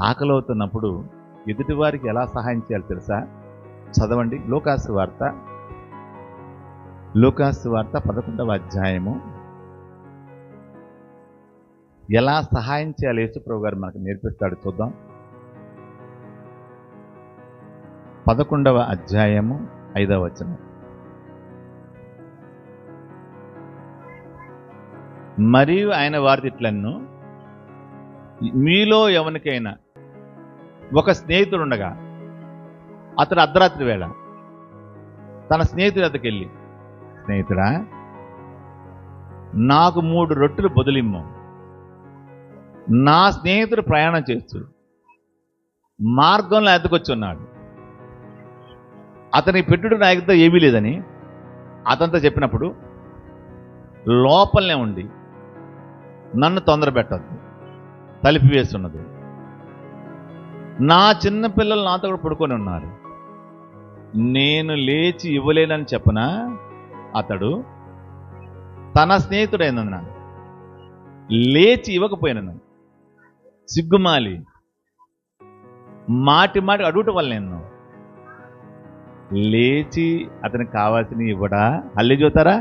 ఆకలవుతున్నప్పుడు ఎదుటివారికి ఎలా సహాయం చేయాలి తెలుసా? చదవండి లూకాసు వార్త 11వ అధ్యాయము. ఎలా సహాయం చేయాలి యేసుప్రభు గారు మనకు నేర్పిస్తాడు చూద్దాం. 11వ అధ్యాయము 5వ వచనం. మరియు ఆయన వారితో ఇట్లన్నెను, మీలో ఎవరికైనా ఒక స్నేహితుడు ఉండగా అతడు అర్ధరాత్రి వేళ తన స్నేహితుడి వద్దకు వెళ్ళి, స్నేహితుడా, నాకు 3 రొట్టెలు బదులిమ్ము. నా స్నేహితుడు ప్రయాణం చేస్తూ మార్గంలో ఎద్దకొచ్చి ఉన్నాడు. అతని పెట్టుడు నా దగ్గర ఏమీ లేదని అతనితో చెప్పినప్పుడు, లోపలనే ఉండి నన్ను తొందర పెట్టద్దు, తలుపు వేస్తున్నది, నా చిన్న పిల్లలు నాతో కూడా పడుకొని ఉన్నారు, నేను లేచి ఇవ్వలేనని చెప్పనా? అతడు తన స్నేహితుడైనందున లేచి ఇవ్వకపోయినను సిగ్గుమాలి మాటి అడుగుట వల్ల నేను లేచి అతనికి కావాల్సినవి ఇవ్వడా? అల్లే చూతారా?